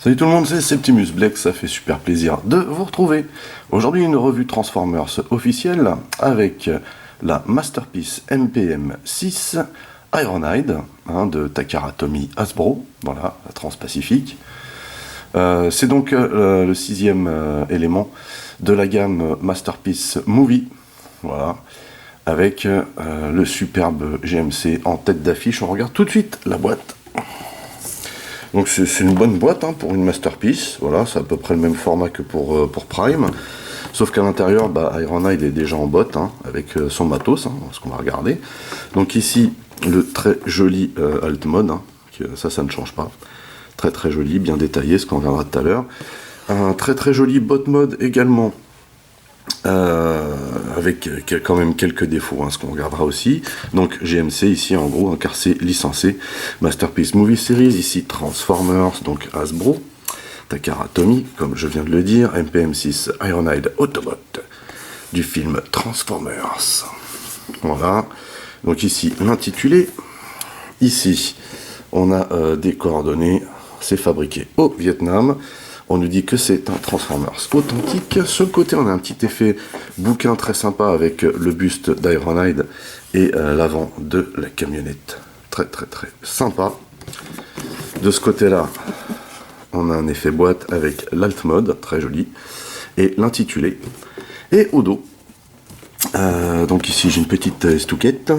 Salut tout le monde, c'est Septimus Black, ça fait super plaisir de vous retrouver. Aujourd'hui une revue Transformers officielle avec la Masterpiece MPM 6 Ironhide de Takara Tomy Hasbro, voilà, la Transpacifique. C'est donc le sixième élément de la gamme Masterpiece Movie, voilà, avec le superbe GMC en tête d'affiche. On regarde tout de suite la boîte. Donc c'est une bonne boîte pour une Masterpiece, voilà, c'est à peu près le même format que pour Prime, sauf qu'à l'intérieur, Ironhide est déjà en botte, avec son matos, ce qu'on va regarder. Donc ici, le très joli Alt Mode, ça ne change pas, très très joli, bien détaillé, ce qu'on verra tout à l'heure. Un très très joli Bot Mode également, avec quand même quelques défauts, ce qu'on regardera aussi. Donc GMC ici en gros, car c'est licencé. Masterpiece Movie Series, ici Transformers, donc Hasbro. Takara Tomy, comme je viens de le dire. MPM6 Ironhide Autobot du film Transformers. Voilà. Donc ici l'intitulé. Ici on a des coordonnées. C'est fabriqué au Vietnam. On nous dit que c'est un Transformers authentique. Sur le côté, on a un petit effet bouquin très sympa avec le buste d'Ironhide et l'avant de la camionnette. Très très très sympa. De ce côté-là, on a un effet boîte avec l'Alt Mode, très joli, et l'intitulé. Et au dos, donc ici j'ai une petite estouquette.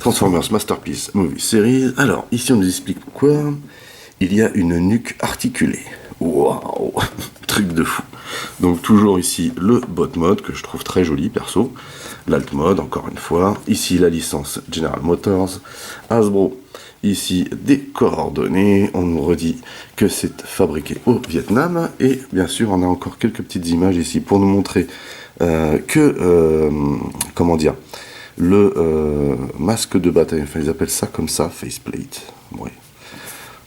Transformers Masterpiece Movie Series. Alors, ici on nous explique pourquoi. Il y a une nuque articulée. Waouh, truc de fou. Donc toujours ici le Bot Mode que je trouve très joli perso. L'Alt Mode encore une fois. Ici la licence General Motors. Hasbro. Ici des coordonnées. On nous redit que c'est fabriqué au Vietnam. Et bien sûr on a encore quelques petites images ici pour nous montrer comment dire, le masque de bataille. Enfin ils appellent ça comme ça, faceplate. Oui.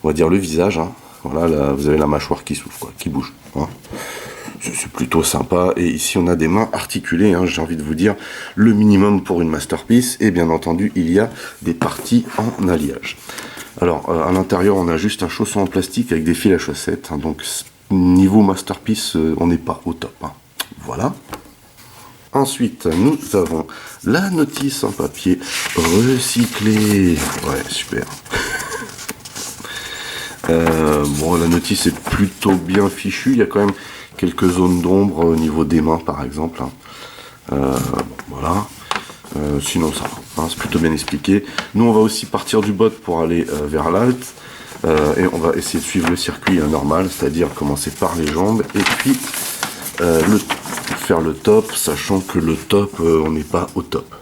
On va dire le visage, voilà, là, vous avez la mâchoire qui souffle, qui bouge. C'est plutôt sympa. Et ici, on a des mains articulées, j'ai envie de vous dire, le minimum pour une Masterpiece. Et bien entendu, il y a des parties en alliage. Alors, à l'intérieur, on a juste un chausson en plastique avec des fils à chaussettes. Donc, niveau Masterpiece, on n'est pas au top. Voilà. Ensuite, nous avons la notice en papier recyclé. Ouais, super. Bon, la notice est plutôt bien fichue. Il y a quand même quelques zones d'ombre au niveau des mains, par exemple. Voilà. Sinon, ça va. C'est plutôt bien expliqué. Nous, on va aussi partir du bot pour aller vers l'alt. Et on va essayer de suivre le circuit normal, c'est-à-dire commencer par les jambes et puis faire le top, sachant que le top, on n'est pas au top.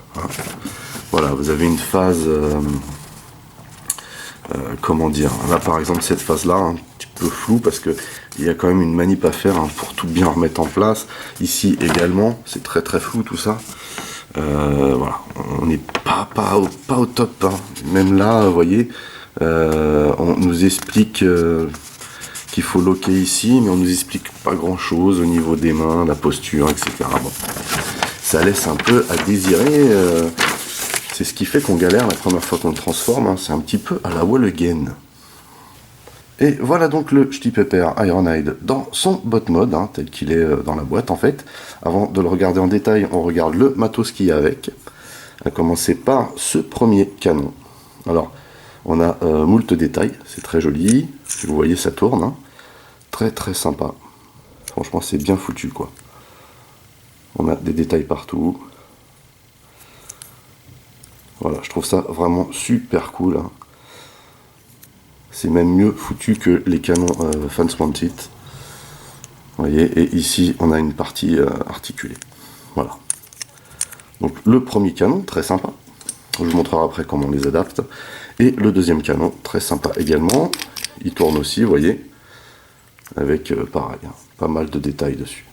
Voilà, vous avez une phase... comment dire, là par exemple cette phase là un petit peu floue parce que il y a quand même une manip à faire pour tout bien remettre en place. Ici également c'est très très flou tout ça. Voilà, on n'est pas au top, même là vous voyez, on nous explique qu'il faut loquer ici, mais on nous explique pas grand chose au niveau des mains, la posture, etc. Bon, ça laisse un peu à désirer. C'est ce qui fait qu'on galère la première fois qu'on le transforme, c'est un petit peu à la wall again. Et voilà donc le Ch'ti Pepper Ironhide dans son bot mode, tel qu'il est dans la boîte en fait. Avant de le regarder en détail, on regarde le matos qu'il y a avec. À commencer par ce premier canon. Alors, on a moult détails, c'est très joli. Si vous voyez, ça tourne. Très très sympa. Franchement, c'est bien foutu quoi. On a des détails partout. Voilà, je trouve ça vraiment super cool. C'est même mieux foutu que les canons Fans Wanted. Vous voyez, et ici on a une partie articulée. Voilà. Donc le premier canon, très sympa. Je vous montrerai après comment on les adapte. Et le deuxième canon, très sympa également. Il tourne aussi, vous voyez. Avec pareil, pas mal de détails dessus.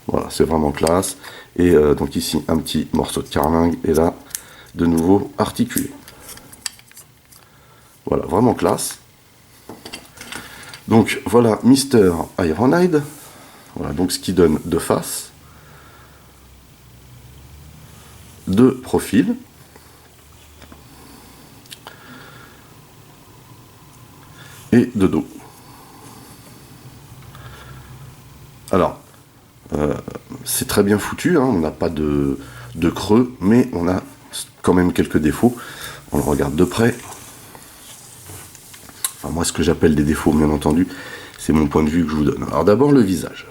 Voilà, c'est vraiment classe. Et donc ici, un petit morceau de carlingue. Et là, de nouveau, articulé. Voilà, vraiment classe. Donc voilà, Mister Ironhide. Voilà, donc ce qui donne deux faces. Deux profils. Et de dos. Alors, c'est très bien foutu, hein, on n'a pas de creux, mais on a quand même quelques défauts. On le regarde de près. Enfin, moi, ce que j'appelle des défauts, bien entendu, c'est mon point de vue que je vous donne. Alors d'abord, le visage.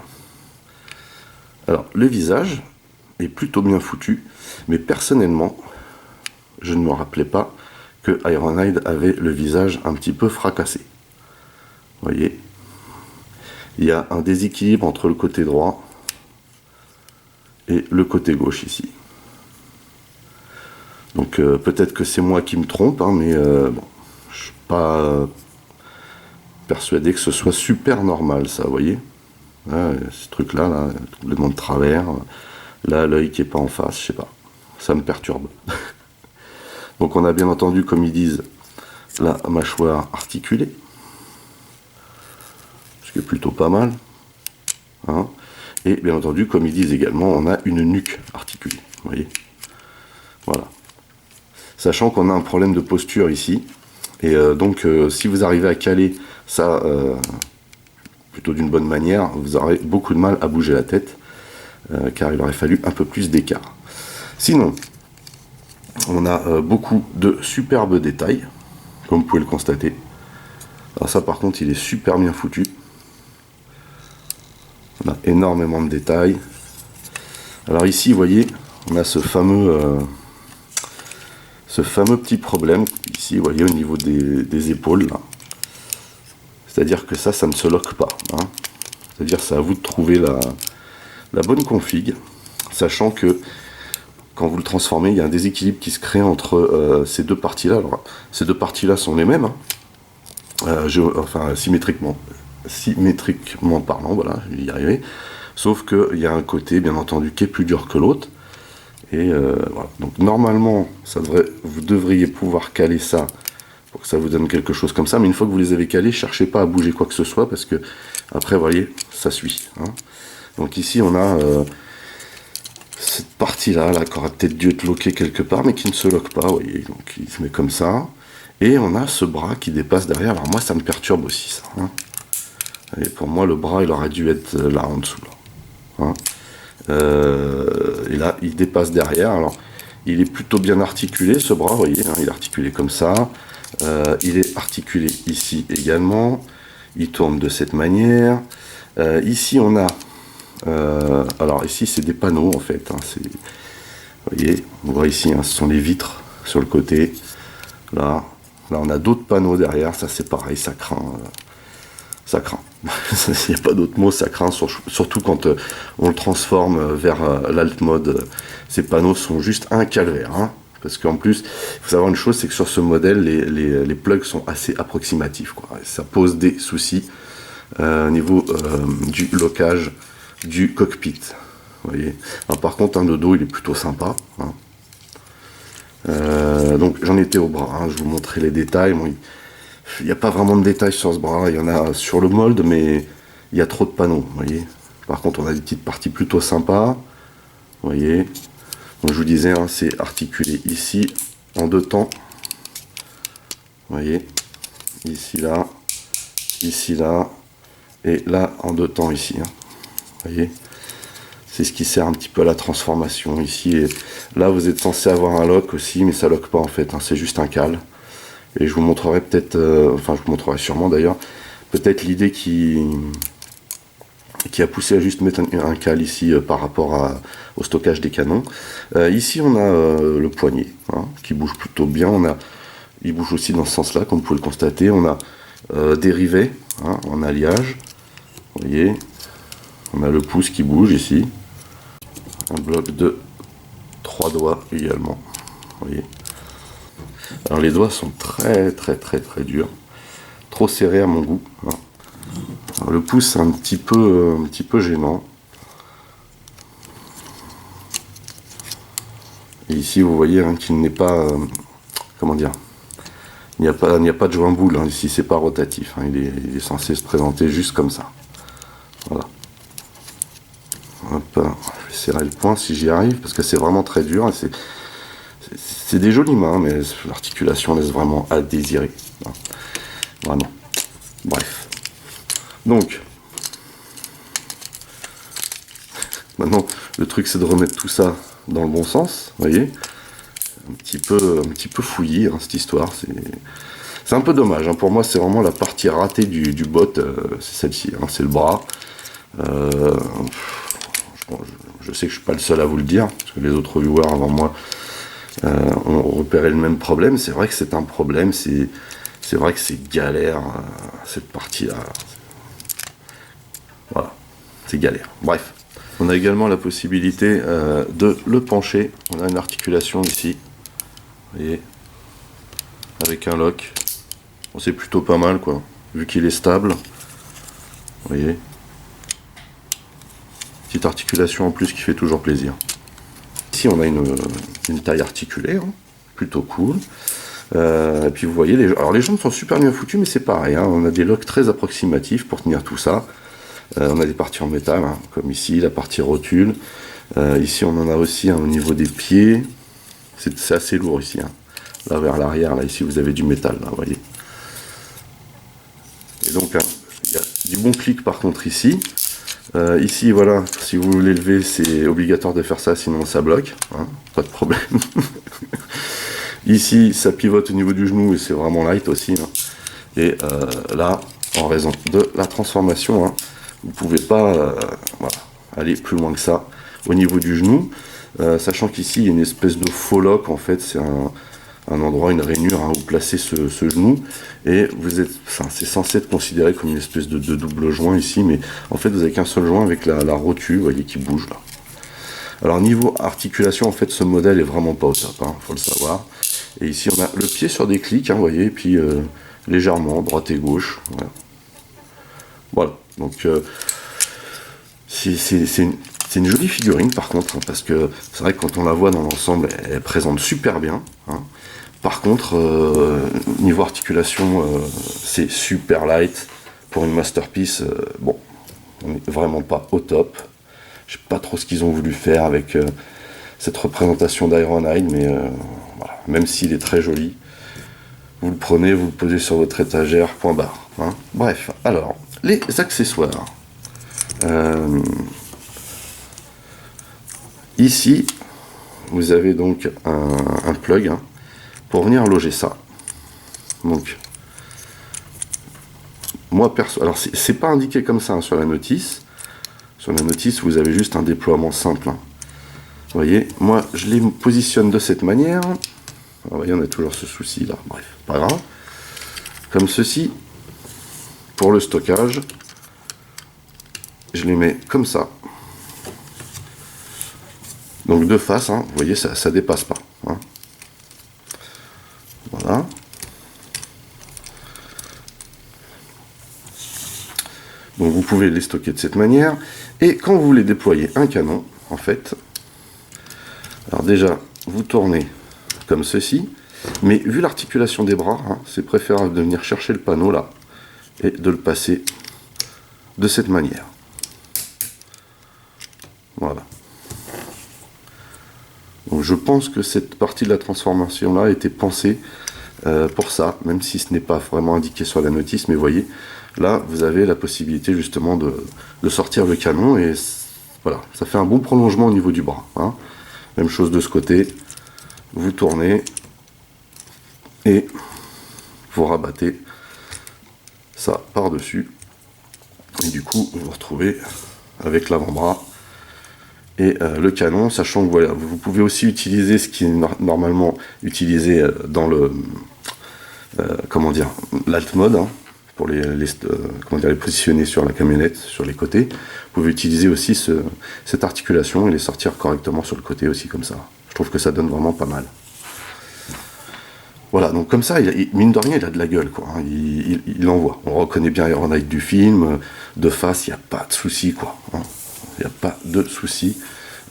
Alors, le visage est plutôt bien foutu, mais personnellement, je ne me rappelais pas que Ironhide avait le visage un petit peu fracassé. Vous voyez, il y a un déséquilibre entre le côté droit et le côté gauche ici. Donc peut-être que c'est moi qui me trompe, hein, mais bon, je suis pas persuadé que ce soit super normal, ça, vous voyez. Là, ce truc-là, là, complètement de travers. Là, l'œil qui est pas en face, je sais pas. Ça me perturbe. Donc on a bien entendu, comme ils disent, la mâchoire articulée. Ce qui est plutôt pas mal. Hein. Et bien entendu, comme ils disent également, on a une nuque articulée. Vous voyez. Voilà. Sachant qu'on a un problème de posture ici. Et donc, si vous arrivez à caler ça plutôt d'une bonne manière, vous aurez beaucoup de mal à bouger la tête, car il aurait fallu un peu plus d'écart. Sinon, on a beaucoup de superbes détails, comme vous pouvez le constater. Alors ça, par contre, il est super bien foutu. On a énormément de détails. Alors ici, vous voyez, on a ce fameux petit problème, ici, vous voyez, au niveau des épaules, là. C'est-à-dire que ça ne se lock pas. Hein. C'est-à-dire c'est à vous de trouver la bonne config, sachant que quand vous le transformez, il y a un déséquilibre qui se crée entre ces deux parties-là. Alors, ces deux parties-là sont les mêmes, hein. Enfin symétriquement parlant, voilà, je vais y arriver. Sauf qu'il y a un côté, bien entendu, qui est plus dur que l'autre. Et voilà. Donc normalement, vous devriez pouvoir caler ça pour que ça vous donne quelque chose comme ça. Mais une fois que vous les avez calés, cherchez pas à bouger quoi que ce soit parce que après, vous voyez, ça suit. Hein. Donc ici, on a cette partie-là, là, qui aurait peut-être dû être loquée quelque part, mais qui ne se loque pas. Vous voyez, donc il se met comme ça. Et on a ce bras qui dépasse derrière. Alors moi, ça me perturbe aussi, ça. Hein. Et pour moi, le bras, il aurait dû être là en dessous. Là. Hein. Et là, il dépasse derrière. Alors, il est plutôt bien articulé, ce bras, vous voyez. Hein, il est articulé comme ça. Il est articulé ici également. Il tourne de cette manière. Ici, on a... alors, ici, c'est des panneaux, en fait. Hein, vous voyez, on voit ici, hein, ce sont les vitres sur le côté. Là, on a d'autres panneaux derrière. Ça, c'est pareil, ça craint. Ça craint. Il n'y a pas d'autre mot, ça craint. Surtout quand on le transforme vers l'alt mode. Ces panneaux sont juste un calvaire. Hein. Parce qu'en plus, il faut savoir une chose, c'est que sur ce modèle, les plugs sont assez approximatifs. Quoi. Ça pose des soucis au niveau du locage du cockpit. Vous voyez. Alors, par contre, le dos, il est plutôt sympa. Hein. Donc, j'en étais au bras. Hein. Je vous montrais les détails. Bon, il n'y a pas vraiment de détails sur ce bras. Il y en a sur le mold, mais il y a trop de panneaux. Vous voyez. Par contre, on a des petites parties plutôt sympas. Vous voyez. Donc je vous disais, hein, c'est articulé ici en deux temps. Vous voyez, ici là, et là en deux temps ici. Hein. Vous voyez, c'est ce qui sert un petit peu à la transformation ici. Et là, vous êtes censé avoir un lock aussi, mais ça lock pas en fait. Hein, c'est juste un cal. Et je vous montrerai peut-être, enfin je vous montrerai sûrement d'ailleurs, peut-être l'idée qui a poussé à juste mettre un cal ici par rapport au stockage des canons. Ici on a le poignet hein, qui bouge plutôt bien, il bouge aussi dans ce sens là comme vous pouvez le constater, on a des rivets hein, en alliage, vous voyez, on a le pouce qui bouge ici, un bloc de 3 doigts également, vous voyez. Alors les doigts sont très durs, trop serrés à mon goût. Hein. Alors, le pouce c'est un petit peu gênant. Et ici vous voyez hein, qu'il n'est pas, comment dire, il n'y a pas de joint boule. Hein. Ici c'est pas rotatif. Hein. Il est censé se présenter juste comme ça. Voilà. Hop, je vais serrer le poing si j'y arrive parce que c'est vraiment très dur. C'est des jolies mains, mais l'articulation laisse vraiment à désirer. Hein. Vraiment. Bref. Donc, maintenant, le truc c'est de remettre tout ça dans le bon sens, vous voyez. Un petit peu fouillis, hein, cette histoire. C'est un peu dommage. Hein. Pour moi, c'est vraiment la partie ratée du bot. C'est celle-ci, hein, c'est le bras. Je sais que je suis pas le seul à vous le dire, parce que les autres viewers avant moi ont repéré le même problème. C'est vrai que c'est un problème. C'est vrai que c'est galère, cette partie-là. Voilà, c'est galère. Bref. On a également la possibilité de le pencher. On a une articulation ici. Vous voyez, avec un lock. Bon, c'est plutôt pas mal, quoi, vu qu'il est stable. Vous voyez. Petite articulation en plus qui fait toujours plaisir. Ici, on a une taille articulée, hein, plutôt cool. Et puis vous voyez, alors les jambes sont super bien foutues, mais c'est pareil. Hein, on a des locks très approximatifs pour tenir tout ça. On a des parties en métal, hein, comme ici, la partie rotule. Ici, on en a aussi hein, au niveau des pieds. C'est assez lourd ici. Hein. Là, vers l'arrière, là, ici, vous avez du métal, là, vous voyez. Et donc, hein, il y a du bon clic, par contre, ici. Ici, voilà, si vous voulez lever, c'est obligatoire de faire ça, sinon ça bloque. Hein, pas de problème. Ici, ça pivote au niveau du genou, et c'est vraiment light aussi. Hein. Et là, en raison de la transformation, hein, vous ne pouvez pas voilà, aller plus loin que ça au niveau du genou, sachant qu'ici il y a une espèce de faux lock, en fait c'est un endroit, une rainure hein, où placer ce genou, et vous êtes, enfin, c'est censé être considéré comme une espèce de double joint ici, mais en fait vous n'avez qu'un seul joint avec la rotule, vous voyez, qui bouge là. Alors niveau articulation, en fait ce modèle est vraiment pas au top, hein, faut le savoir. Et ici on a le pied sur des clics, hein, vous voyez, et puis légèrement droite et gauche, voilà. Donc c'est une jolie figurine par contre, hein, parce que c'est vrai que quand on la voit dans l'ensemble, elle présente super bien. Hein. Par contre, niveau articulation, c'est super light. Pour une masterpiece, bon, on n'est vraiment pas au top. Je sais pas trop ce qu'ils ont voulu faire avec cette représentation d'Ironhide, mais voilà. Même s'il est très joli, vous le prenez, vous le posez sur votre étagère, point barre. Hein. Bref, alors, les accessoires. Ici, vous avez donc un plug hein, pour venir loger ça. Donc, moi perso, alors c'est pas indiqué comme ça hein, sur la notice. Sur la notice, vous avez juste un déploiement simple. Hein. Vous voyez, moi je les positionne de cette manière. Alors, vous voyez, on a toujours ce souci là. Bref, pas grave. Comme ceci. Pour le stockage, je les mets comme ça. Donc de face, hein, vous voyez, ça dépasse pas. Hein. Voilà. Donc vous pouvez les stocker de cette manière. Et quand vous voulez déployer un canon, en fait, alors déjà, vous tournez comme ceci. Mais vu l'articulation des bras, hein, c'est préférable de venir chercher le panneau là et de le passer de cette manière. Voilà. Donc je pense que cette partie de la transformation là a été pensée pour ça, même si ce n'est pas vraiment indiqué sur la notice, mais vous voyez, là vous avez la possibilité justement de sortir le canon et voilà, ça fait un bon prolongement au niveau du bras. Hein. Même chose de ce côté, vous tournez et vous rabattez ça par-dessus et du coup vous vous retrouvez avec l'avant-bras et le canon, sachant que voilà, vous pouvez aussi utiliser ce qui est normalement utilisé dans le comment dire, l'alt mode hein, pour comment dire, les positionner sur la camionnette, sur les côtés. Vous pouvez utiliser aussi cette articulation et les sortir correctement sur le côté aussi comme ça. Je trouve que ça donne vraiment pas mal. Voilà, donc comme ça, mine de rien, il a de la gueule, quoi. Hein, il envoie. On reconnaît bien Ironhide du film. De face, il n'y a pas de souci, quoi. Hein, il n'y a pas de souci.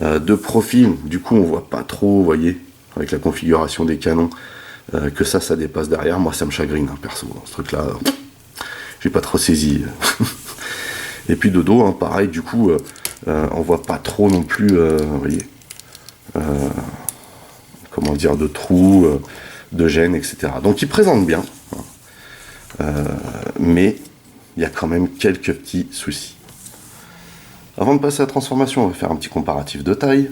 De profil, du coup, on voit pas trop, vous voyez, avec la configuration des canons, que ça dépasse derrière. Moi, ça me chagrine, hein, perso. Ce truc-là, j'ai pas trop saisi. Et puis de dos, hein, pareil, du coup, on voit pas trop non plus, vous voyez, comment dire, de trous. De gêne, etc. Donc il présente bien, mais il y a quand même quelques petits soucis. Avant de passer à la transformation, on va faire un petit comparatif de taille.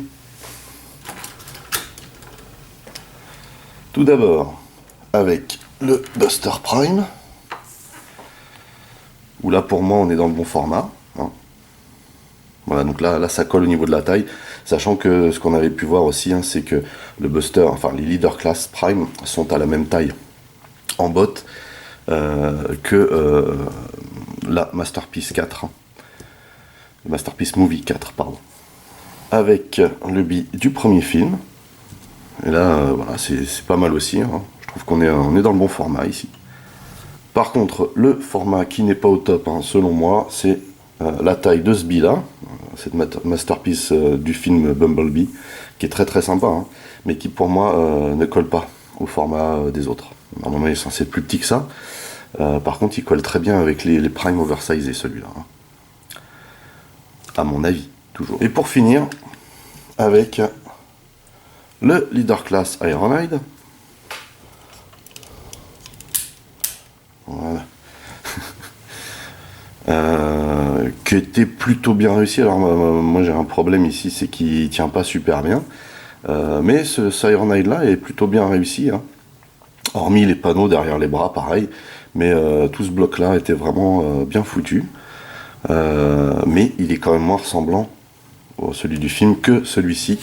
Tout d'abord, avec le Buster Prime, où là pour moi on est dans le bon format. Hein. Voilà, donc là ça colle au niveau de la taille, sachant que ce qu'on avait pu voir aussi, hein, c'est que le Buster, enfin les Leader Class Prime sont à la même taille en botte que la Masterpiece 4, hein. Le Masterpiece Movie 4, pardon. Avec le bi du premier film, et là voilà, c'est pas mal aussi, hein. Je trouve qu'on est dans le bon format ici. Par contre, le format qui n'est pas au top, hein, selon moi, c'est la taille de ce bi-là, cette masterpiece du film Bumblebee, qui est très très sympa, hein, mais qui pour moi ne colle pas au format des autres. Normalement, il est censé être plus petit que ça. Par contre, il colle très bien avec les Prime oversized, celui-là. Hein. À mon avis, toujours. Et pour finir, avec le Leader Class Ironhide. Voilà. Qui était plutôt bien réussi. Alors moi j'ai un problème ici, c'est qu'il tient pas super bien. Mais ce Ironhide là est plutôt bien réussi. Hein. Hormis les panneaux derrière les bras, pareil. Mais tout ce bloc là était vraiment bien foutu. Mais il est quand même moins ressemblant à celui du film que celui-ci.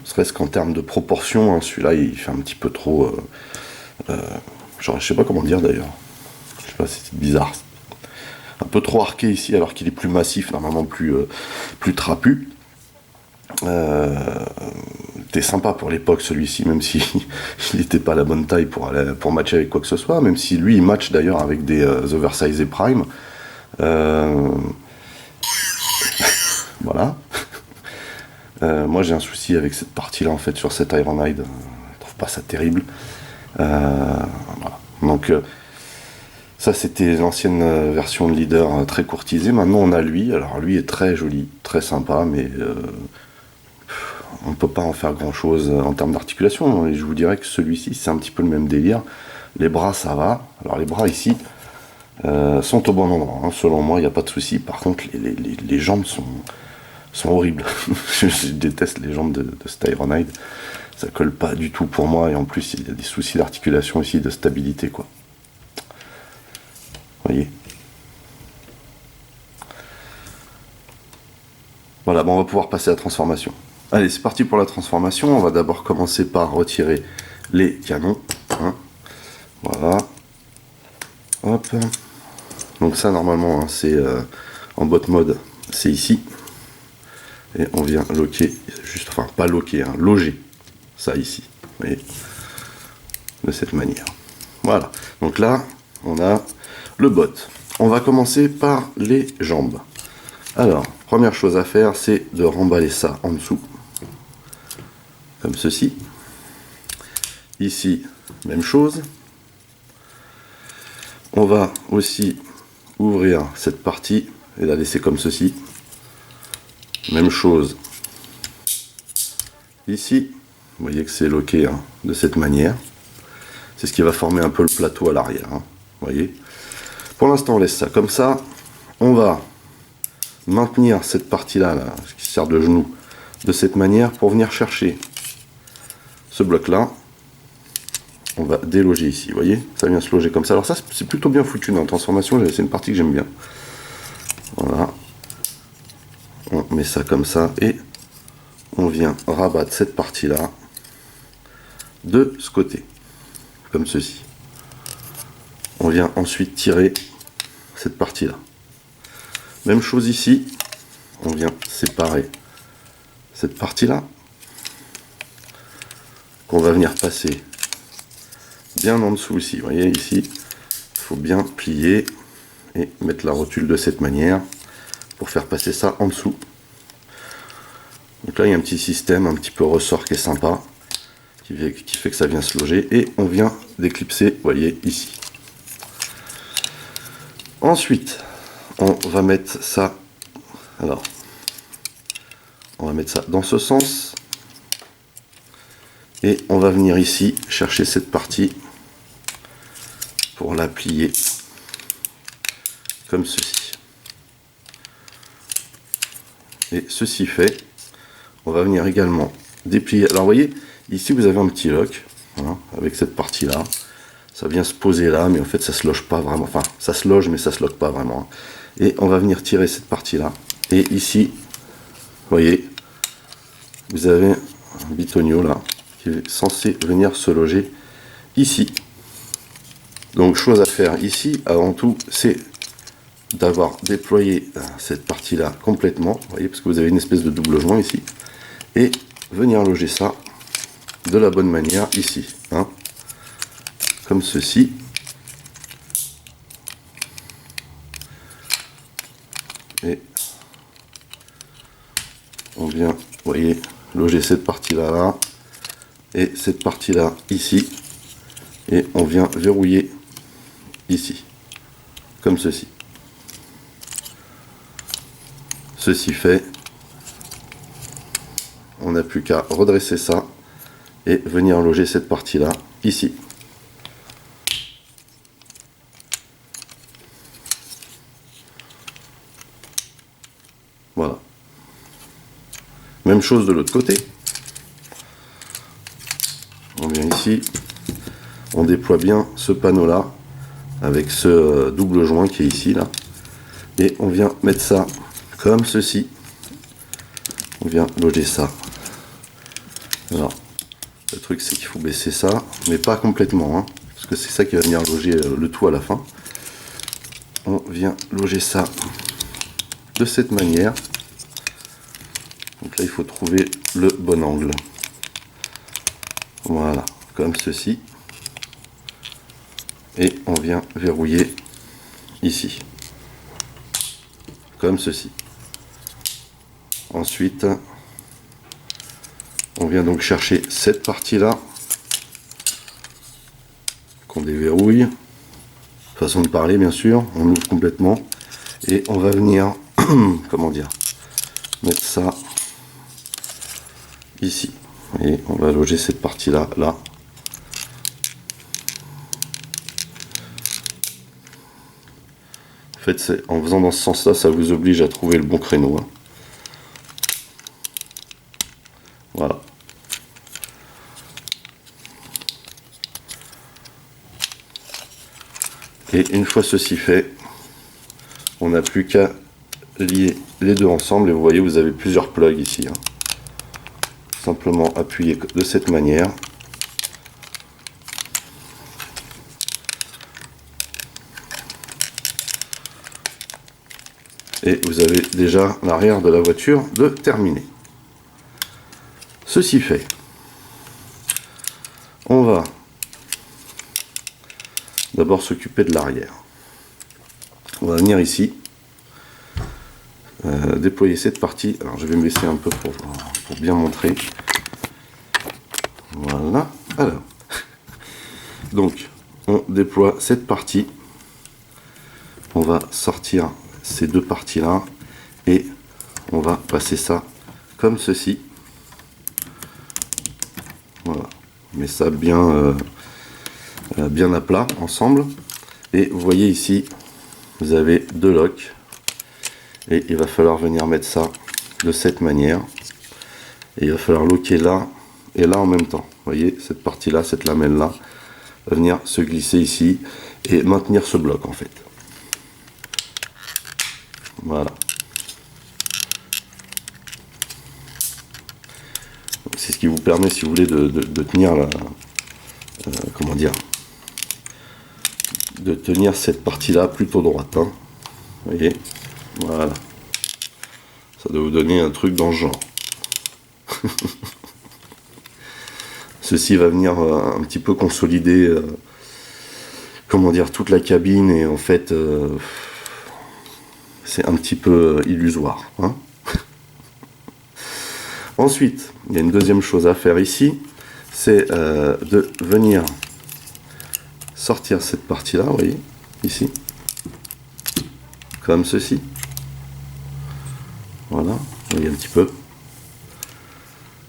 Ne serait-ce qu'en termes de proportion, hein, celui-là il fait un petit peu trop... je sais pas comment dire d'ailleurs. Je sais pas, c'est bizarre. Un peu trop arqué ici alors qu'il est plus massif, normalement plus trapu. C'était sympa pour l'époque celui-ci, même si il n'était pas la bonne taille pour matcher avec quoi que ce soit, même si lui il match d'ailleurs avec des oversized Prime. Voilà. Moi j'ai un souci avec cette partie là en fait sur cet Ironhide, je trouve pas ça terrible. Voilà. Donc ça c'était l'ancienne version de Leader très courtisée, maintenant on a lui, alors lui est très joli, très sympa, mais on peut pas en faire grand chose en termes d'articulation, et je vous dirais que celui-ci c'est un petit peu le même délire. Les bras ça va, alors les bras ici sont au bon endroit, hein. Selon moi il n'y a pas de souci, par contre les jambes sont horribles. Je déteste les jambes de cet Ironhide, ça colle pas du tout pour moi, et en plus il y a des soucis d'articulation ici, de stabilité quoi. Voyez. Voilà, bon, on va pouvoir passer à la transformation. Allez, c'est parti pour la transformation. On va d'abord commencer par retirer les canons. Hein. Voilà. Hop. Donc ça, normalement, hein, c'est en bot mode, c'est ici. Et on vient loquer, juste, enfin, pas loquer, hein, loger ça ici. Vous voyez, de cette manière. Voilà. Donc là, on a le bot. On va commencer par les jambes. Alors, première chose à faire, c'est de remballer ça en dessous. Comme ceci. Ici, même chose. On va aussi ouvrir cette partie et la laisser comme ceci. Même chose ici. Vous voyez que c'est loqué, hein, de cette manière. C'est ce qui va former un peu le plateau à l'arrière. Hein, vous voyez. Pour l'instant, on laisse ça comme ça. On va maintenir cette partie-là, là, qui sert de genou, de cette manière pour venir chercher ce bloc-là. On va déloger ici, vous voyez, ça vient se loger comme ça. Alors ça, c'est plutôt bien foutu dans la transformation, c'est une partie que j'aime bien. Voilà. On met ça comme ça et on vient rabattre cette partie-là de ce côté, comme ceci. On vient ensuite tirer cette partie-là. Même chose ici, on vient séparer cette partie-là, qu'on va venir passer bien en dessous ici. Vous voyez ici, il faut bien plier et mettre la rotule de cette manière pour faire passer ça en dessous. Donc là, il y a un petit système, un petit peu ressort qui est sympa, qui fait que ça vient se loger et on vient déclipser, vous voyez ici. Ensuite, on va mettre ça, alors, on va mettre ça dans ce sens et on va venir ici chercher cette partie pour la plier comme ceci. Et ceci fait, on va venir également déplier. Alors vous voyez, ici vous avez un petit lock, voilà, avec cette partie là. Ça vient se poser là, mais en fait ça se loge pas vraiment. Enfin, ça se loge, mais ça se loque pas vraiment. Et on va venir tirer cette partie là. Et ici, vous voyez, vous avez un bitonio là, qui est censé venir se loger ici. Donc chose à faire ici, avant tout, c'est d'avoir déployé cette partie là complètement, vous voyez, parce que vous avez une espèce de double joint ici, et venir loger ça de la bonne manière ici, hein, comme ceci. Et on vient, vous voyez, loger cette partie là et cette partie là ici, et on vient verrouiller ici, comme ceci. Ceci fait, on n'a plus qu'à redresser ça et venir loger cette partie là ici. Voilà. Même chose de l'autre côté. On vient ici, on déploie bien ce panneau là avec ce double joint qui est ici là, et on vient mettre ça comme ceci. On vient loger ça. Alors, le truc c'est qu'il faut baisser ça, mais pas complètement, hein, parce que c'est ça qui va venir loger le tout à la fin. On vient loger ça de cette manière. Donc là il faut trouver le bon angle. Voilà, comme ceci. Et on vient verrouiller ici. Comme ceci. Ensuite, on vient donc chercher cette partie-là qu'on déverrouille. Façon de parler, bien sûr. On ouvre complètement. Et on va venir, comment dire, mettre ça ici. Et on va loger cette partie-là, là. En fait, en faisant dans ce sens-là, ça vous oblige à trouver le bon créneau. Hein. Voilà. Et une fois ceci fait, on n'a plus qu'à lier les deux ensemble. Et vous voyez, vous avez plusieurs plugs ici. Hein. Simplement appuyer de cette manière. Et vous avez déjà l'arrière de la voiture de terminé. Ceci fait, on va d'abord s'occuper de l'arrière. On va venir ici, déployer cette partie. Alors je vais me baisser un peu pour bien montrer. Voilà. Alors, donc on déploie cette partie. On va sortir ces deux parties là et on va passer ça comme ceci. Voilà, mais ça bien bien à plat ensemble. Et vous voyez ici, vous avez deux locks et il va falloir venir mettre ça de cette manière. Et il va falloir locker là et là en même temps. Vous voyez, cette partie là, cette lamelle là, va venir se glisser ici et maintenir ce bloc en fait. Voilà. C'est ce qui vous permet, si vous voulez, de tenir la, comment dire, de tenir cette partie-là plutôt droite. Hein. Vous voyez, voilà. Ça doit vous donner un truc dans ce genre. Ceci va venir un petit peu consolider, comment dire, toute la cabine et en fait. C'est un petit peu illusoire. Hein. Ensuite, il y a une deuxième chose à faire ici, c'est de venir sortir cette partie-là, vous voyez, ici, comme ceci. Voilà, vous voyez un petit peu.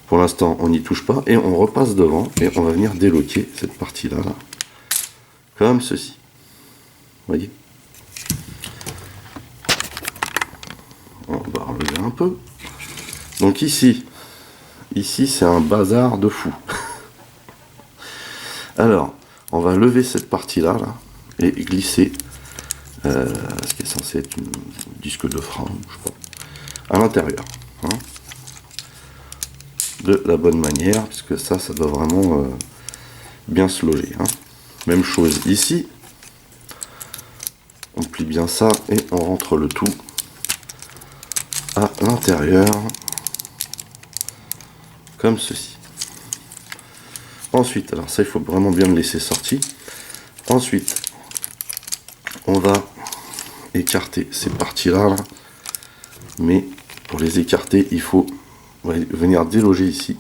Pour l'instant, on n'y touche pas et on repasse devant et on va venir déloquer cette partie-là, là, comme ceci. Vous voyez. un peu. Donc ici c'est un bazar de fou. Alors, on va lever cette partie-là là, et glisser ce qui est censé être un disque de frein, je crois, à l'intérieur. Hein, de la bonne manière, puisque ça doit vraiment bien se loger. Hein. Même chose ici. On plie bien ça et on rentre le tout à l'intérieur, comme ceci. Ensuite, alors ça il faut vraiment bien le laisser sortir. Ensuite, on va écarter ces parties-là, là. Mais pour les écarter, il faut venir déloger ici.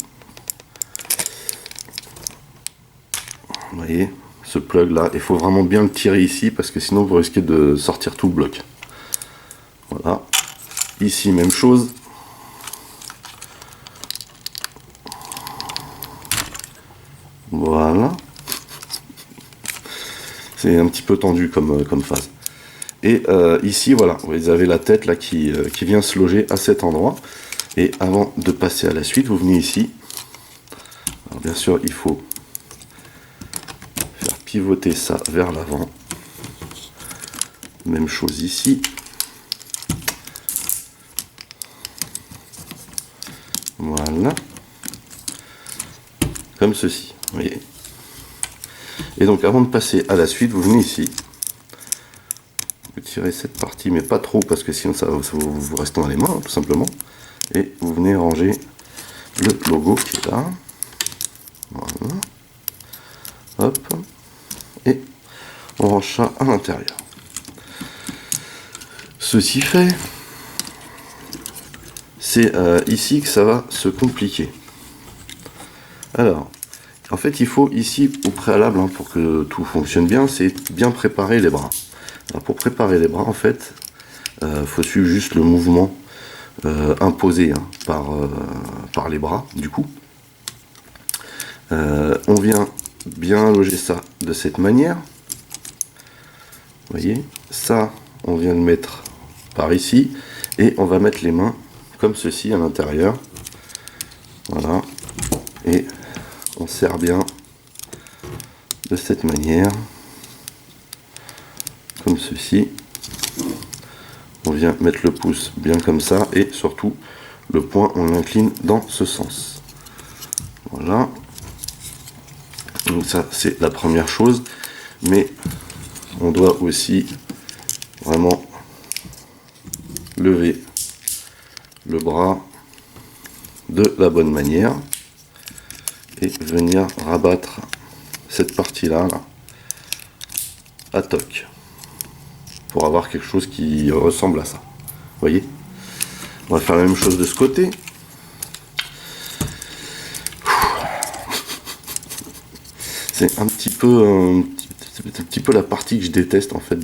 Vous voyez, ce plug là, il faut vraiment bien le tirer ici parce que sinon vous risquez de sortir tout le bloc. Voilà. Ici, même chose. Voilà. C'est un petit peu tendu comme phase. Et ici, voilà, vous avez la tête là qui vient se loger à cet endroit. Et avant de passer à la suite, vous venez ici. Alors bien sûr, il faut faire pivoter ça vers l'avant. Même chose ici. Voilà. Comme ceci, vous voyez. Et donc avant de passer à la suite, vous venez ici. Vous tirez cette partie, mais pas trop, parce que sinon ça vous reste dans les mains, tout simplement. Et vous venez ranger le logo qui est là. Voilà. Hop. Et on range ça à l'intérieur. Ceci fait, c'est ici que ça va se compliquer. Alors, en fait, il faut ici, au préalable, hein, pour que tout fonctionne bien, c'est bien préparer les bras. Alors, pour préparer les bras, en fait, faut suivre juste le mouvement imposé hein, par les bras, du coup. On vient bien loger ça de cette manière. Vous voyez, ça, on vient de mettre par ici, et on va mettre les mains comme ceci à l'intérieur. Voilà, et on serre bien de cette manière, comme ceci. On vient mettre le pouce bien comme ça, et surtout le poing on l'incline dans ce sens. Voilà, donc ça c'est la première chose, mais on doit aussi vraiment lever le bras de la bonne manière et venir rabattre cette partie là, à toc pour avoir quelque chose qui ressemble à ça. Vous voyez, on va faire la même chose de ce côté. C'est un petit peu la partie que je déteste en fait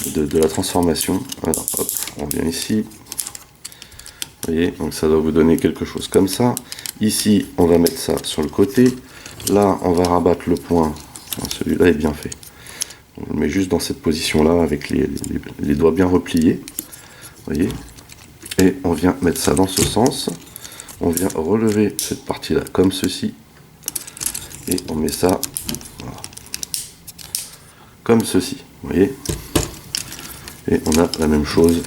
de la transformation. Alors hop, on vient ici. Vous voyez, donc ça doit vous donner quelque chose comme ça. Ici, on va mettre ça sur le côté. Là, on va rabattre le point. Celui-là est bien fait. On le met juste dans cette position-là avec les doigts bien repliés. Vous voyez. Et on vient mettre ça dans ce sens. On vient relever cette partie-là comme ceci. Et on met ça voilà, comme ceci. Vous voyez. Et on a la même chose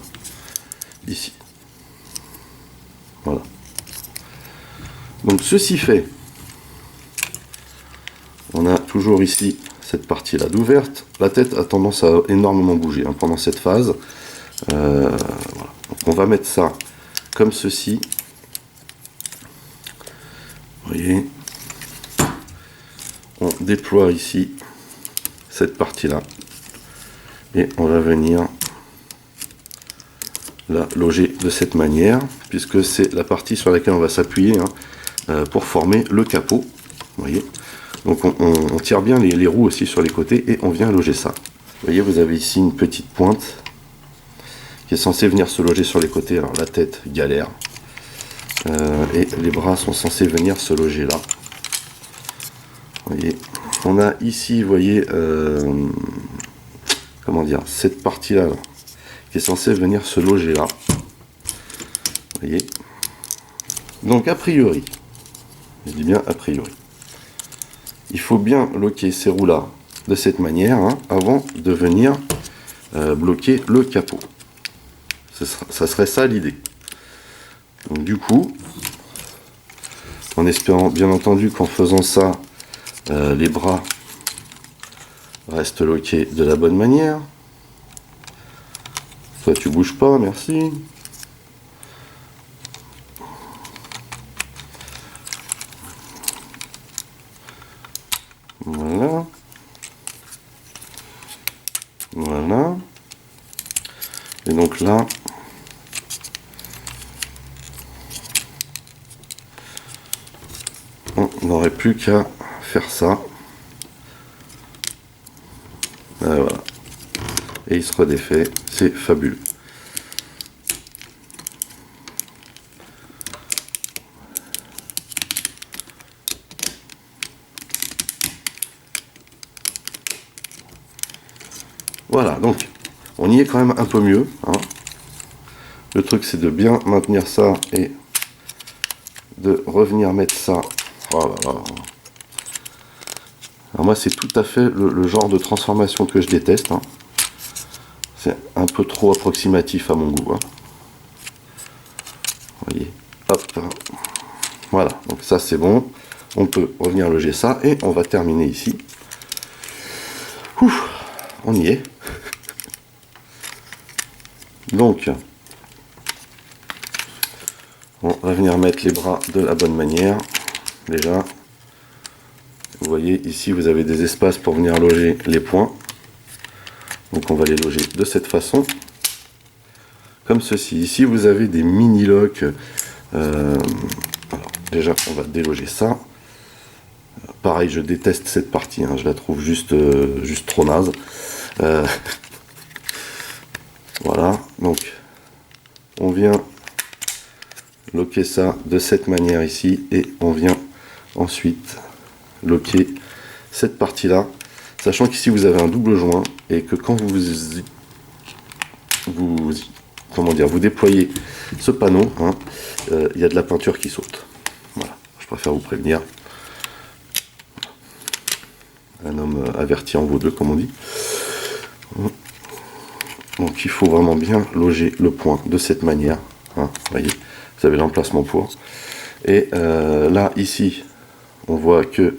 ici. Voilà. Donc ceci fait, on a toujours ici cette partie-là d'ouverte. La tête a tendance à énormément bouger hein, pendant cette phase. Voilà. Donc on va mettre ça comme ceci. Vous voyez. On déploie ici cette partie-là. Et on va venir la loger de cette manière, puisque c'est la partie sur laquelle on va s'appuyer hein, pour former le capot. Vous voyez, donc on tire bien les roues aussi sur les côtés et on vient loger ça. Vous voyez, vous avez ici une petite pointe qui est censée venir se loger sur les côtés. Alors la tête galère et les bras sont censés venir se loger là. Vous voyez, on a ici, vous voyez, comment dire, cette partie là qui est censée venir se loger là. voyez. Donc a priori, je dis bien a priori, il faut bien loquer ces roues-là de cette manière hein, avant de venir bloquer le capot. Ça serait ça l'idée. Donc du coup, en espérant bien entendu qu'en faisant ça, les bras restent loqués de la bonne manière. Toi tu bouges pas, merci. Voilà. Voilà. Et donc là, on n'aurait plus qu'à faire ça. Et voilà. Et il se redéfait. C'est fabuleux. Voilà, donc on y est quand même un peu mieux. Hein. Le truc c'est de bien maintenir ça et de revenir mettre ça. Oh là là. Alors moi c'est tout à fait le genre de transformation que je déteste. Hein. C'est un peu trop approximatif à mon goût. Hein. Vous voyez, hop. Voilà, donc ça c'est bon. On peut revenir loger ça et on va terminer ici. Ouf, on y est. Donc, on va venir mettre les bras de la bonne manière. Déjà, vous voyez ici vous avez des espaces pour venir loger les points. Donc on va les loger de cette façon. Comme ceci. Ici vous avez des mini locks. Alors, déjà on va déloger ça. Pareil, je déteste cette partie. Hein. Je la trouve juste trop naze. Voilà, donc on vient loquer ça de cette manière ici et on vient ensuite loquer cette partie là, sachant qu'ici vous avez un double joint et que quand vous déployez ce panneau, hein, y a de la peinture qui saute. Voilà, je préfère vous prévenir. Un homme averti en vaut deux, comme on dit. Donc il faut vraiment bien loger le point de cette manière. Hein, voyez, vous avez l'emplacement pour. Et là, ici, on voit que,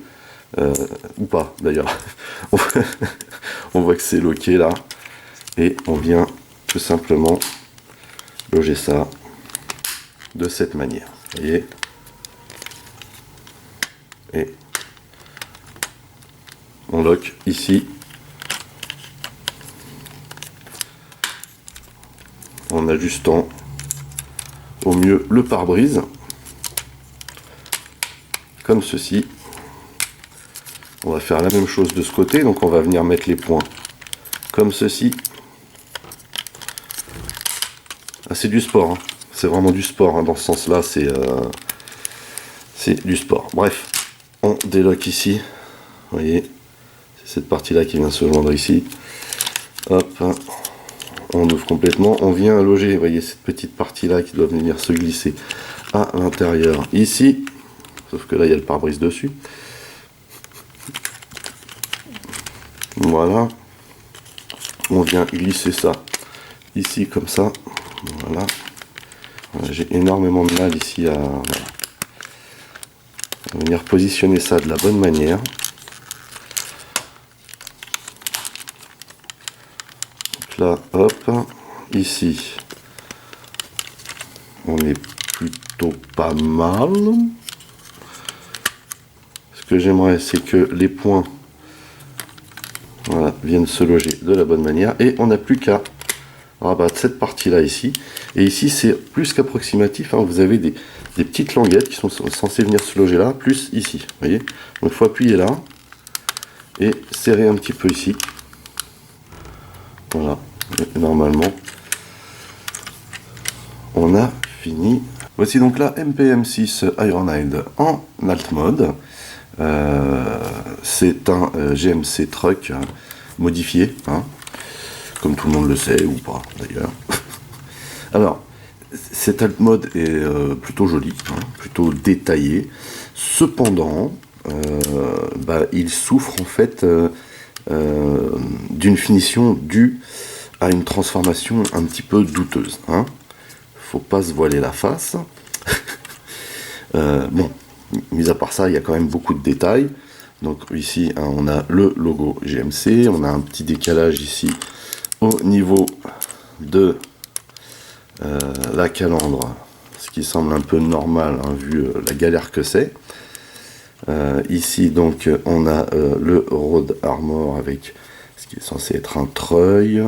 ou pas d'ailleurs, on voit que c'est loqué là. Et on vient tout simplement loger ça de cette manière. Vous voyez. Et on lock ici. En ajustant au mieux le pare-brise comme ceci. On va faire la même chose de ce côté, donc on va venir mettre les points comme ceci. Ah, c'est du sport, hein. C'est vraiment du sport, hein. Dans ce sens là c'est du sport. Bref, on déloque ici, vous voyez, c'est cette partie là qui vient se joindre ici. Hop, on ouvre complètement, on vient loger, vous voyez, cette petite partie là qui doit venir se glisser à l'intérieur ici, sauf que là il y a le pare-brise dessus. Voilà, on vient glisser ça ici comme ça. Voilà, j'ai énormément de mal ici à venir positionner ça de la bonne manière. Là, hop, ici, on est plutôt pas mal. Ce que j'aimerais, c'est que les points, voilà, viennent se loger de la bonne manière. Et on n'a plus qu'à rabattre cette partie-là ici. Et ici, c'est plus qu'approximatif. Hein, vous avez des petites languettes qui sont censées venir se loger là, plus ici. Vous voyez. Donc, il faut appuyer là et serrer un petit peu ici. Voilà. Et normalement, on a fini. Voici donc la MPM6 Ironhide en alt mode. C'est un GMC truck modifié, hein, comme tout le monde le sait, ou pas d'ailleurs. Alors, Cet alt mode est plutôt joli, hein, plutôt détaillé. Cependant, il souffre en fait d'une finition due à une transformation un petit peu douteuse. Hein. Faut pas se voiler la face. Bon, mis à part ça, il y a quand même beaucoup de détails. Donc ici, hein, on a le logo GMC, on a un petit décalage ici au niveau de la calandre, ce qui semble un peu normal hein, vu la galère que c'est. Ici donc on a le Road Armor avec ce qui est censé être un treuil.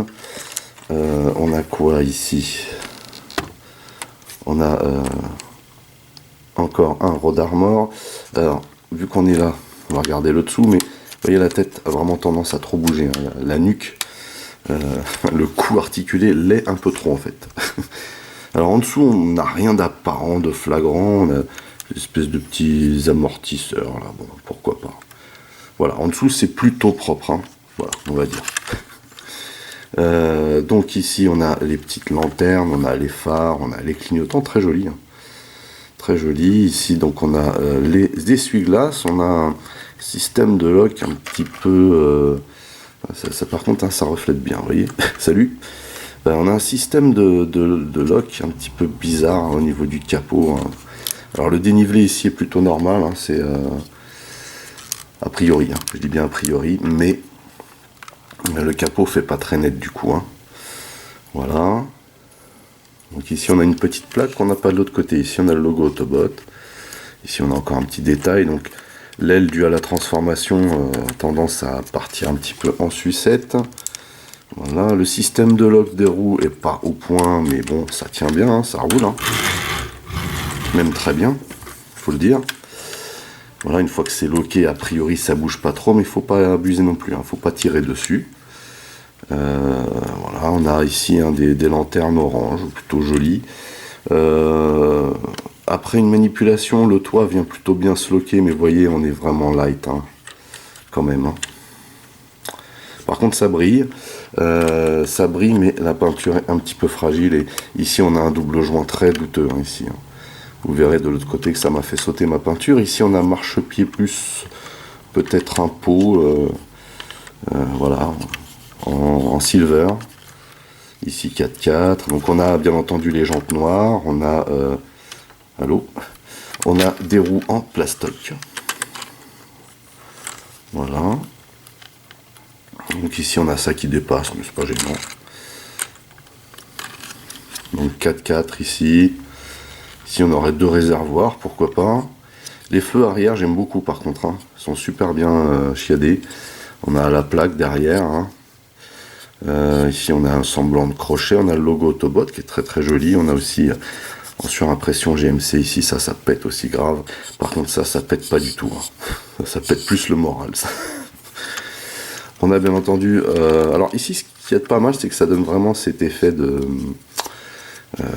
On a quoi ici? On a encore un Road Armor. Alors vu qu'on est là, on va regarder le dessous, mais vous voyez la tête a vraiment tendance à trop bouger, hein. La nuque, le cou articulé l'est un peu trop en fait. Alors en dessous on n'a rien d'apparent, de flagrant, on a une espèce de petits amortisseurs là, bon pourquoi pas. Voilà, en dessous c'est plutôt propre, hein. Voilà, on va dire. Donc ici on a les petites lanternes, on a les phares, on a les clignotants, très jolis. Hein. Très joli. Ici donc on a les essuie-glaces, on a un système de lock un petit peu... ça par contre hein, ça reflète bien, vous voyez. Salut. On a un système de lock un petit peu bizarre hein, au niveau du capot. Hein. Alors le dénivelé ici est plutôt normal, hein, c'est a priori, hein, je dis bien a priori, mais le capot fait pas très net du coup. Hein. Voilà. Donc ici on a une petite plaque qu'on n'a pas de l'autre côté. Ici on a le logo Autobot. Ici on a encore un petit détail. Donc l'aile due à la transformation a tendance à partir un petit peu en sucette. Voilà, le système de lock des roues est pas au point, mais bon, ça tient bien, hein, ça roule. Hein. Même très bien, faut le dire. Voilà, une fois que c'est locké, a priori ça bouge pas trop, mais il faut pas abuser non plus, hein, faut pas tirer dessus. Voilà, on a ici hein, des lanternes orange, plutôt jolies. Après une manipulation, le toit vient plutôt bien se loquer, mais vous voyez, on est vraiment light, hein, quand même. Hein. Par contre, ça brille, mais la peinture est un petit peu fragile. Et ici, on a un double joint très douteux. Hein, ici, hein. Vous verrez de l'autre côté que ça m'a fait sauter ma peinture. Ici, on a marchepied plus peut-être un pot, voilà, en silver. Ici 4x4. Donc, on a bien entendu les jantes noires. On a, allô, on a des roues en plastoc. Voilà. Donc ici on a ça qui dépasse, mais c'est pas gênant. Donc 4x4 ici. Ici on aurait deux réservoirs, pourquoi pas. Les feux arrière j'aime beaucoup par contre, hein. Ils sont super bien chiadés. On a la plaque derrière. Hein. Ici on a un semblant de crochet, on a le logo Autobot qui est très très joli. On a aussi en surimpression GMC ici, ça pète aussi grave. Par contre ça pète pas du tout. Hein. Ça pète plus le moral ça. On a bien entendu... alors ici, ce qui est pas mal, c'est que ça donne vraiment cet effet de...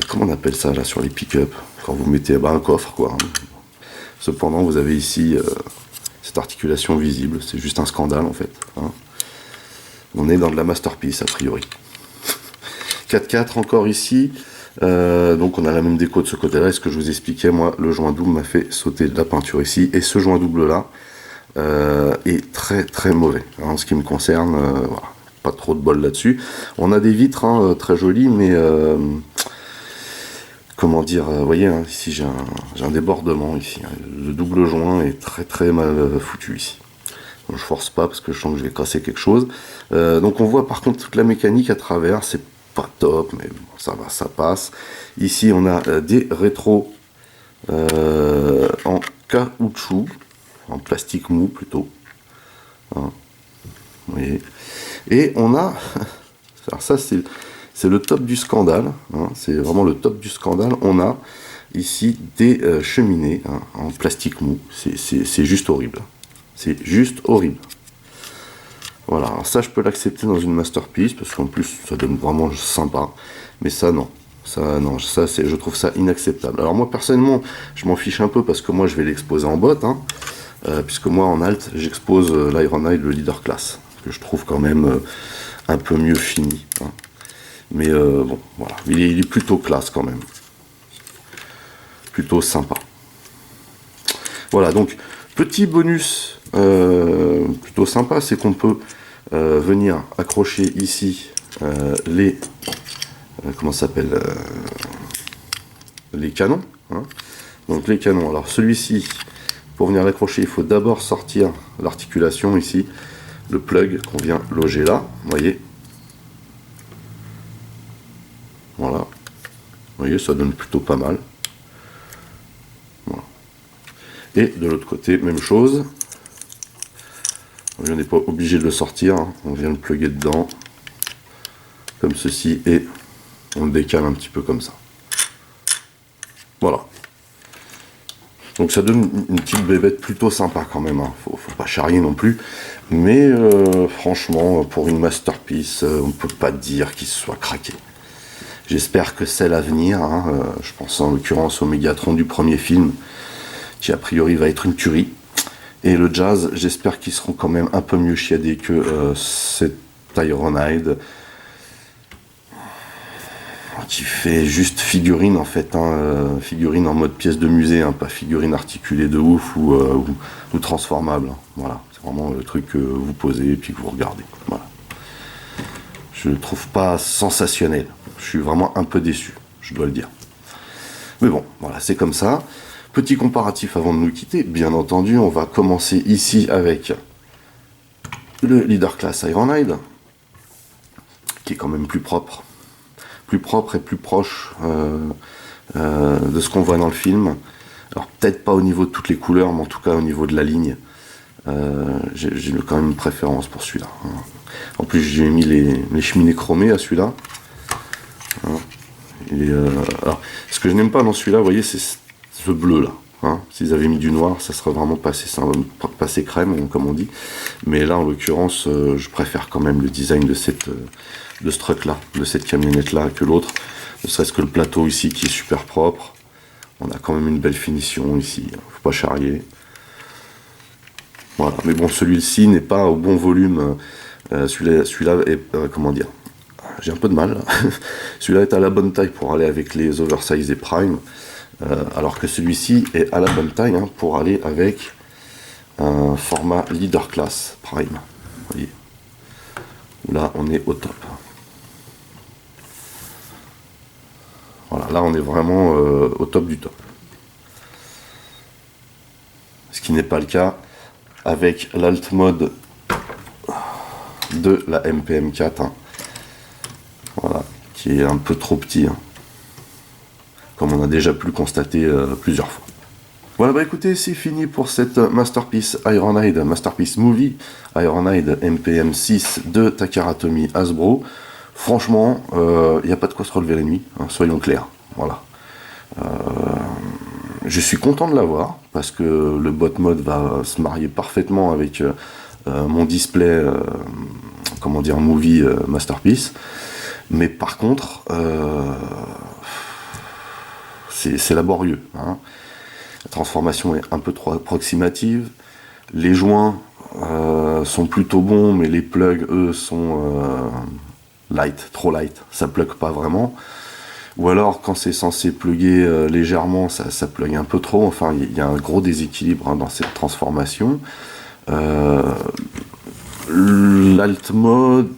comment on appelle ça, là, sur les pick-up? Quand vous mettez un coffre, quoi. Hein. Cependant, vous avez ici cette articulation visible. C'est juste un scandale, en fait. Hein. On est dans de la masterpiece, a priori. 4x4 encore ici. Donc on a la même déco de ce côté-là. Et ce que je vous expliquais, moi, le joint double m'a fait sauter de la peinture ici. Et ce joint double-là, est très très mauvais en ce qui me concerne. Voilà, pas trop de bol là-dessus. On a des vitres hein, très jolies, mais comment dire, vous voyez, hein, ici j'ai un débordement ici. Hein. Le double joint est très très mal foutu ici. Donc, je force pas parce que je sens que je vais casser quelque chose. Donc on voit par contre toute la mécanique à travers, c'est pas top, mais bon, ça va, ça passe. Ici on a des rétros en caoutchouc. En plastique mou plutôt. Hein, vous voyez. Et on a, alors ça c'est le top du scandale, hein, c'est vraiment le top du scandale. On a ici des cheminées hein, en plastique mou, c'est juste horrible. C'est juste horrible. Voilà, alors ça je peux l'accepter dans une masterpiece parce qu'en plus ça donne vraiment sympa, mais ça non. Ça, non, ça, je trouve ça inacceptable. Alors moi personnellement, je m'en fiche un peu parce que moi je vais l'exposer en botte. Hein. Puisque moi en alt j'expose l'Ironhide, le leader class, que je trouve quand même un peu mieux fini. Hein. Mais bon, voilà, il est plutôt classe quand même. plutôt sympa. Voilà, donc petit bonus plutôt sympa, c'est qu'on peut venir accrocher ici les comment ça s'appelle les canons, hein. Donc les canons, alors celui-ci, pour venir l'accrocher, il faut d'abord sortir l'articulation ici, le plug qu'on vient loger là, vous voyez. Voilà, vous voyez, ça donne plutôt pas mal. Voilà. Et de l'autre côté, même chose. On n'est pas obligé de le sortir, hein. On vient le plugger dedans, comme ceci, et on le décale un petit peu comme ça. Voilà. Donc ça donne une petite bébête plutôt sympa quand même, hein. Faut pas charrier non plus. Mais franchement, pour une masterpiece, on ne peut pas dire qu'il soit craqué. J'espère que c'est l'avenir, hein. Je pense en l'occurrence au Megatron du premier film, qui a priori va être une tuerie. Et le jazz, j'espère qu'ils seront quand même un peu mieux chiadés que cet Ironhide, qui fait juste figurine en fait, hein, figurine en mode pièce de musée, hein, pas figurine articulée de ouf ou transformable. Hein. Voilà, c'est vraiment le truc que vous posez et puis que vous regardez. Voilà. Je le trouve pas sensationnel. Je suis vraiment un peu déçu, je dois le dire. Mais bon, voilà, c'est comme ça. Petit comparatif avant de nous quitter, bien entendu, on va commencer ici avec le Leader Class Ironhide, qui est quand même plus propre et plus proche de ce qu'on voit dans le film. Alors peut-être pas au niveau de toutes les couleurs, mais en tout cas au niveau de la ligne. J'ai quand même une préférence pour celui-là. En plus j'ai mis les cheminées chromées à celui-là. Alors, ce que je n'aime pas dans celui-là, vous voyez, c'est ce bleu là. Hein. S'ils avaient mis du noir, ça serait vraiment passé crème, comme on dit. Mais là, en l'occurrence, je préfère quand même le design de ce truc là, de cette camionnette là, que l'autre. Ne serait-ce que le plateau ici qui est super propre. On a quand même une belle finition ici. Faut pas charrier. Voilà. Mais bon, celui-ci n'est pas au bon volume. Celui-là est comment dire. J'ai un peu de mal. Celui-là est à la bonne taille pour aller avec les oversize et prime. Alors que celui-ci est à la bonne taille, hein, pour aller avec un format Leader Class Prime. Vous voyez. Là, on est au top. Voilà, là, on est vraiment au top du top. Ce qui n'est pas le cas avec l'alt mode de la MPM4. Hein. Voilà, qui est un peu trop petit. Hein. Comme on a déjà pu le constater plusieurs fois. Voilà, bah écoutez, c'est fini pour cette Masterpiece Ironhide, Masterpiece Movie Ironhide MPM6 de Takara Tomy Hasbro. Franchement, il n'y a pas de quoi se relever la nuit, hein, soyons clairs. Voilà. Je suis content de l'avoir, parce que le bot mode va se marier parfaitement avec mon display, comment dire, Movie Masterpiece. Mais par contre, c'est laborieux. Hein. La transformation est un peu trop approximative. Les joints sont plutôt bons, mais les plugs, eux, sont light, trop light. Ça plug pas vraiment. Ou alors, quand c'est censé plugger légèrement, ça plug un peu trop. Enfin, il y a un gros déséquilibre, hein, dans cette transformation. L'alt mode,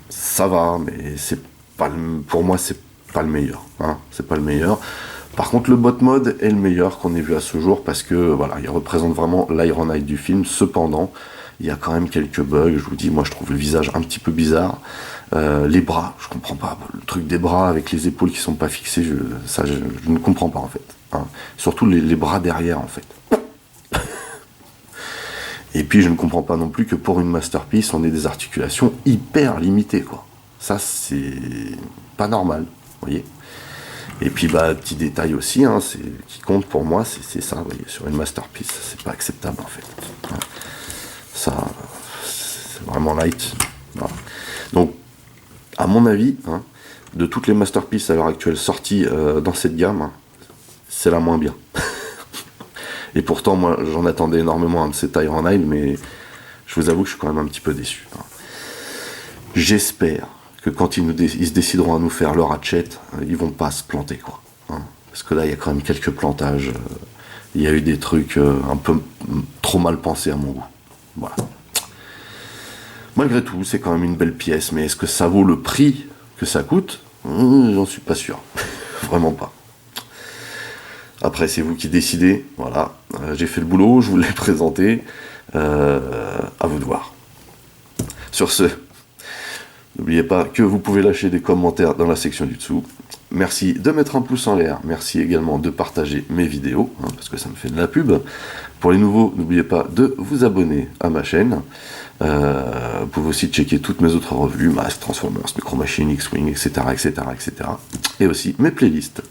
ça va, mais c'est pas pour moi, c'est pas le meilleur. Hein, c'est pas le meilleur. Par contre, le bot mode est le meilleur qu'on ait vu à ce jour, parce que voilà, il représente vraiment l'Ironhide du film. Cependant, il y a quand même quelques bugs. Je vous dis, moi, je trouve le visage un petit peu bizarre. Les bras, je comprends pas. Le truc des bras avec les épaules qui sont pas fixées, je ne comprends pas en fait. Hein. Surtout les bras derrière en fait. Et puis je ne comprends pas non plus que pour une masterpiece, on ait des articulations hyper limitées, quoi. Ça, c'est pas normal, vous voyez. Et puis, bah, petit détail aussi, hein, qui compte pour moi, c'est ça, vous voyez, sur une masterpiece, c'est pas acceptable en fait. Hein. Ça, c'est vraiment light. Voilà. Donc, à mon avis, hein, de toutes les masterpieces à l'heure actuelle sorties dans cette gamme, hein, c'est la moins bien. Et pourtant, moi, j'en attendais énormément de cet Ironhide, mais je vous avoue que je suis quand même un petit peu déçu. Hein. J'espère que quand ils se décideront à nous faire leur Ratchet, ils vont pas se planter, quoi. Hein. Parce que là, il y a quand même quelques plantages. Il y a eu des trucs un peu trop mal pensés à mon goût. Voilà. Malgré tout, c'est quand même une belle pièce, mais est-ce que ça vaut le prix que ça coûte? J'en suis pas sûr. Vraiment pas. Après, c'est vous qui décidez. Voilà. J'ai fait le boulot, je vous l'ai présenté. À vous de voir. Sur ce, n'oubliez pas que vous pouvez lâcher des commentaires dans la section du dessous. Merci de mettre un pouce en l'air. Merci également de partager mes vidéos, parce que ça me fait de la pub. Pour les nouveaux, n'oubliez pas de vous abonner à ma chaîne. Vous pouvez aussi checker toutes mes autres revues, Mass, Transformers, Micro Machines, X-Wing, etc., etc., etc. Et aussi mes playlists.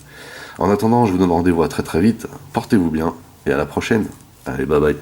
En attendant, je vous donne rendez-vous à très très vite. Portez-vous bien et à la prochaine. Allez, bye bye.